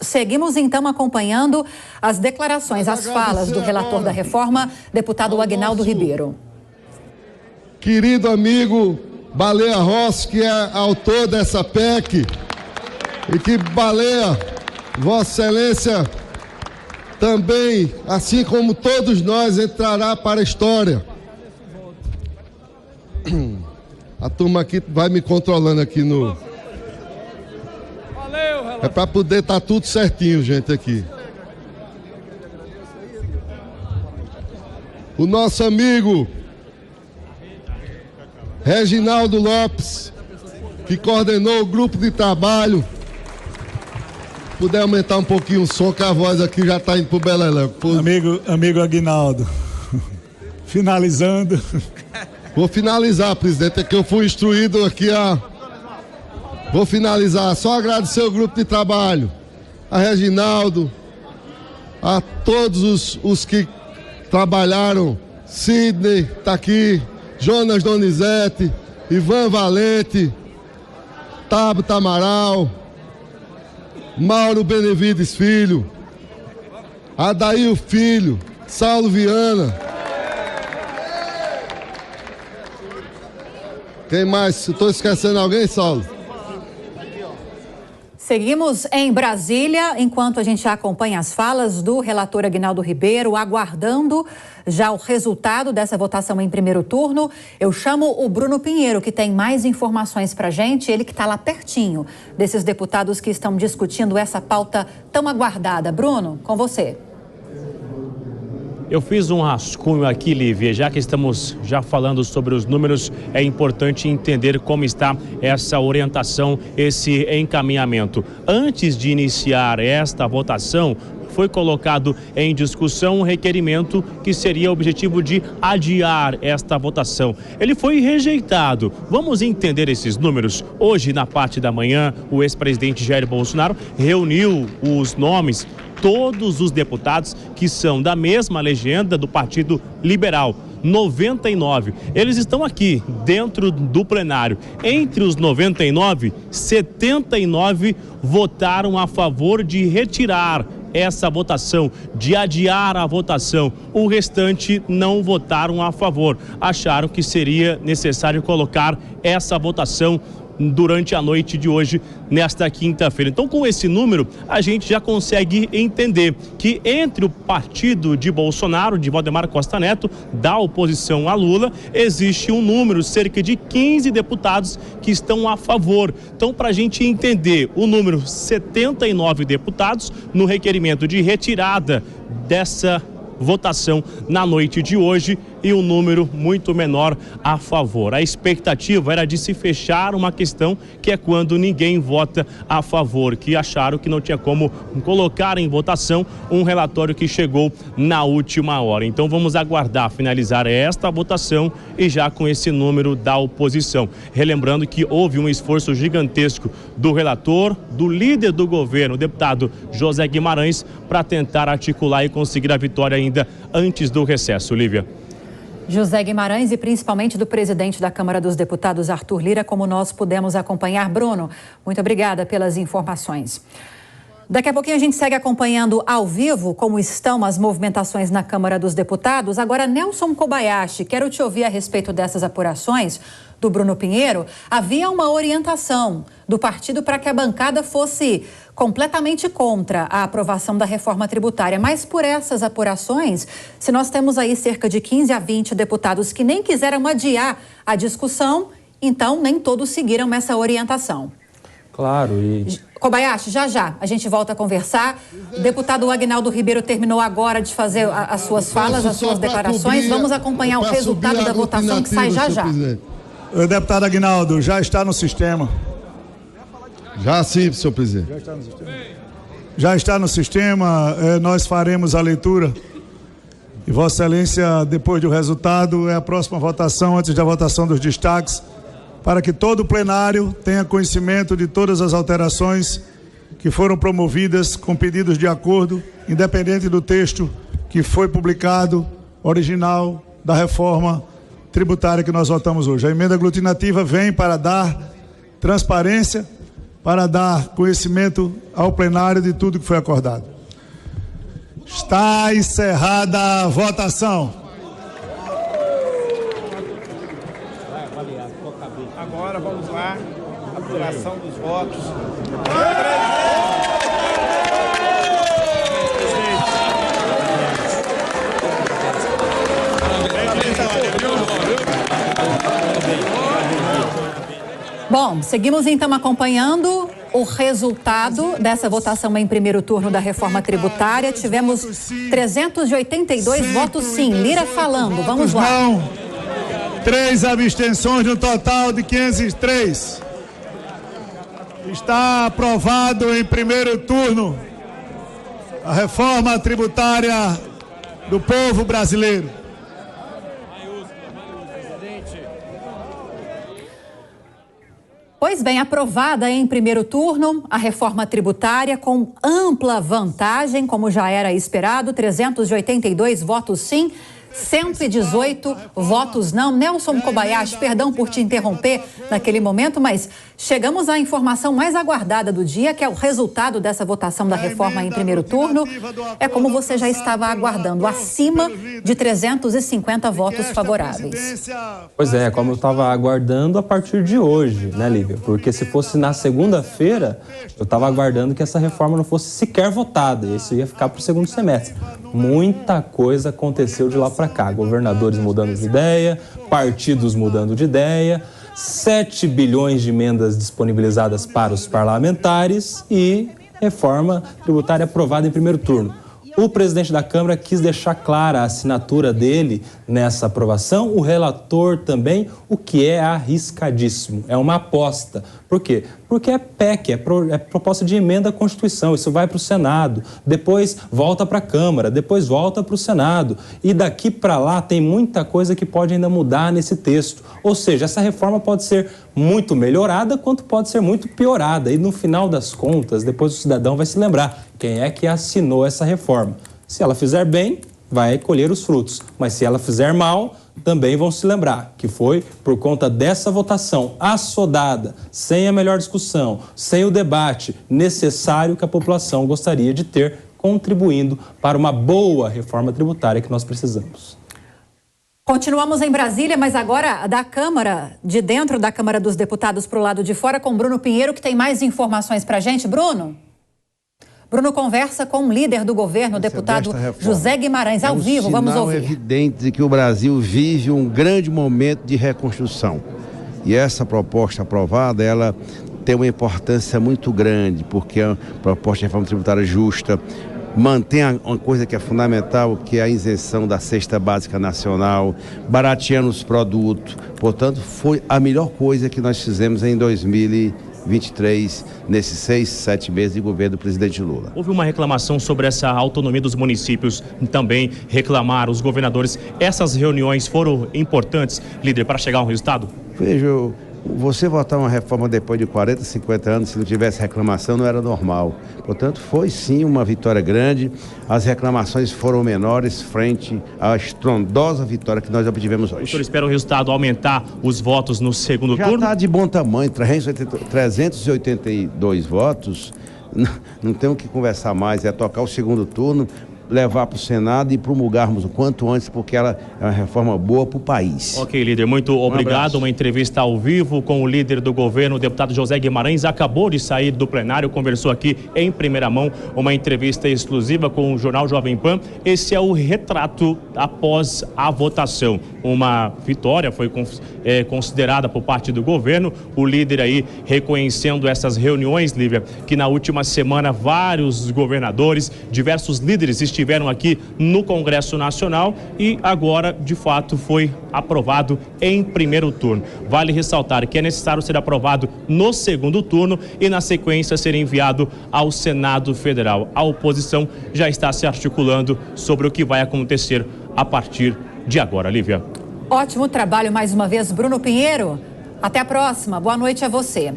Seguimos então acompanhando as declarações, as falas do relator da reforma, deputado Aguinaldo Ribeiro. Querido amigo Baleia Rossi, que é autor dessa PEC, e que Baleia, Vossa Excelência, também, assim como todos nós, entrará para a história. A turma aqui vai me controlando aqui no... É para poder estar tudo certinho, gente, aqui. O nosso amigo Reginaldo Lopes, que coordenou o grupo de trabalho. Puder aumentar um pouquinho o som, que a voz aqui já está indo pro beleléu. Amigo Aguinaldo, finalizando. Vou finalizar, presidente, é que eu fui instruído aqui a... Vou finalizar, só agradecer o grupo de trabalho, a Reginaldo, a todos os que trabalharam, Sidney está aqui, Jonas Donizete, Ivan Valente, Tabata Amaral, Mauro Benevides Filho, Adair Filho, Saulo Viana. Quem mais? Estou esquecendo alguém, Saulo? Seguimos em Brasília, enquanto a gente acompanha as falas do relator Aguinaldo Ribeiro, aguardando já o resultado dessa votação em primeiro turno. Eu chamo o Bruno Pinheiro, que tem mais informações para a gente, ele que está lá pertinho desses deputados que estão discutindo essa pauta tão aguardada. Bruno, com você. Eu fiz um rascunho aqui, Lívia, já que estamos já falando sobre os números, é importante entender como está essa orientação, esse encaminhamento. Antes de iniciar esta votação, foi colocado em discussão um requerimento que seria o objetivo de adiar esta votação. Ele foi rejeitado. Vamos entender esses números. Hoje, na parte da manhã, o ex-presidente Jair Bolsonaro reuniu os nomes, todos os deputados que são da mesma legenda do Partido Liberal. 99. Eles estão aqui dentro do plenário. Entre os 99, 79 votaram a favor de retirar essa votação, de adiar a votação. O restante não votaram a favor. Acharam que seria necessário colocar essa votação durante a noite de hoje, nesta quinta-feira. Então, com esse número, a gente já consegue entender que entre o partido de Bolsonaro, de Valdemar Costa Neto, da oposição a Lula, existe um número, cerca de 15 deputados que estão a favor. Então, para a gente entender o número 79 deputados no requerimento de retirada dessa votação na noite de hoje e um número muito menor a favor. A expectativa era de se fechar uma questão que é quando ninguém vota a favor, que acharam que não tinha como colocar em votação um relatório que chegou na última hora. Então vamos aguardar finalizar esta votação e já com esse número da oposição. Relembrando que houve um esforço gigantesco do relator, do líder do governo, o deputado José Guimarães, para tentar articular e conseguir a vitória ainda antes do recesso. Lívia. José Guimarães e principalmente do presidente da Câmara dos Deputados, Arthur Lira, como nós pudemos acompanhar. Bruno, muito obrigada pelas informações. Daqui a pouquinho a gente segue acompanhando ao vivo como estão as movimentações na Câmara dos Deputados. Agora, Nelson Kobayashi, quero te ouvir a respeito dessas apurações do Bruno Pinheiro. Havia uma orientação do partido para que a bancada fosse completamente contra a aprovação da reforma tributária. Mas por essas apurações, se nós temos aí cerca de 15 a 20 deputados que nem quiseram adiar a discussão, então nem todos seguiram essa orientação. Claro, Kobayashi, já a gente volta a conversar. O deputado Aguinaldo Ribeiro terminou agora de fazer as suas falas, as suas declarações. Vamos acompanhar o resultado da votação que sai já. O deputado Aguinaldo, já está no sistema. Já sim, senhor presidente. Já está no sistema, nós faremos a leitura. E Vossa Excelência, depois do resultado, é a próxima votação, antes da votação dos destaques, para que todo o plenário tenha conhecimento de todas as alterações que foram promovidas com pedidos de acordo, independente do texto que foi publicado, original da reforma tributária que nós votamos hoje. A emenda aglutinativa vem para dar transparência para dar conhecimento ao plenário de tudo que foi acordado. Está encerrada a votação. Agora vamos lá, apuração dos votos. Bom, seguimos então acompanhando o resultado dessa votação em primeiro turno da reforma tributária. Tivemos 382 votos sim. Lira falando, vamos lá. Não, 3 abstenções no total de 503. Está aprovado em primeiro turno a reforma tributária do povo brasileiro. Pois bem, aprovada em primeiro turno a reforma tributária com ampla vantagem, como já era esperado, 382 votos sim, 118 votos não. Nelson Kobayashi, perdão por te interromper naquele momento, mas chegamos à informação mais aguardada do dia, que é o resultado dessa votação da reforma em primeiro turno. É como você já estava aguardando, acima de 350 votos favoráveis. Pois é, como eu estava aguardando a partir de hoje, né, Lívia? Porque se fosse na segunda-feira, eu estava aguardando que essa reforma não fosse sequer votada. E isso ia ficar para o segundo semestre. Muita coisa aconteceu de lá para cá. Governadores mudando de ideia, partidos mudando de ideia, 7 bilhões de emendas disponibilizadas para os parlamentares e reforma tributária aprovada em primeiro turno. O presidente da Câmara quis deixar clara a assinatura dele nessa aprovação, o relator também, o que é arriscadíssimo, é uma aposta. Por quê? Porque é PEC, é proposta de emenda à Constituição, isso vai para o Senado, depois volta para a Câmara, depois volta para o Senado. E daqui para lá tem muita coisa que pode ainda mudar nesse texto. Ou seja, essa reforma pode ser muito melhorada, quanto pode ser muito piorada. E no final das contas, depois o cidadão vai se lembrar quem é que assinou essa reforma. Se ela fizer bem, vai colher os frutos. Mas se ela fizer mal, também vão se lembrar que foi por conta dessa votação assodada, sem a melhor discussão, sem o debate necessário que a população gostaria de ter, contribuindo para uma boa reforma tributária que nós precisamos. Continuamos em Brasília, mas agora da Câmara, de dentro da Câmara dos Deputados para o lado de fora, com Bruno Pinheiro, que tem mais informações para a gente. Bruno conversa com o líder do governo, o deputado José Guimarães, ao vivo. Vamos ouvir. É um sinal evidente de que o Brasil vive um grande momento de reconstrução. E essa proposta aprovada, ela tem uma importância muito grande, porque é uma proposta de reforma tributária justa, mantém uma coisa que é fundamental, que é a isenção da cesta básica nacional, barateando os produtos. Portanto, foi a melhor coisa que nós fizemos em 2023, nesses 6, 7 meses de governo do presidente Lula. Houve uma reclamação sobre essa autonomia dos municípios, também reclamaram os governadores. Essas reuniões foram importantes, líder, para chegar a um resultado? Veja, você votar uma reforma depois de 40, 50 anos, se não tivesse reclamação, não era normal. Portanto, foi sim uma vitória grande. As reclamações foram menores frente à estrondosa vitória que nós obtivemos hoje. O senhor espera o resultado aumentar os votos no segundo turno? Já está de bom tamanho, 382 votos. Não tem o que conversar mais, é tocar o segundo turno, levar para o Senado e promulgarmos o quanto antes, porque ela é uma reforma boa para o país. Ok, líder, muito obrigado. Uma entrevista ao vivo com o líder do governo, o deputado José Guimarães, acabou de sair do plenário, conversou aqui em primeira mão, uma entrevista exclusiva com o jornal Jovem Pan. Esse é o retrato após a votação. Uma vitória foi considerada por parte do governo, o líder aí reconhecendo essas reuniões, Lívia, que na última semana vários governadores, diversos líderes estiveram aqui no Congresso Nacional e agora, de fato, foi aprovado em primeiro turno. Vale ressaltar que é necessário ser aprovado no segundo turno e, na sequência, ser enviado ao Senado Federal. A oposição já está se articulando sobre o que vai acontecer a partir de agora, Lívia. Ótimo trabalho mais uma vez, Bruno Pinheiro. Até a próxima. Boa noite a você.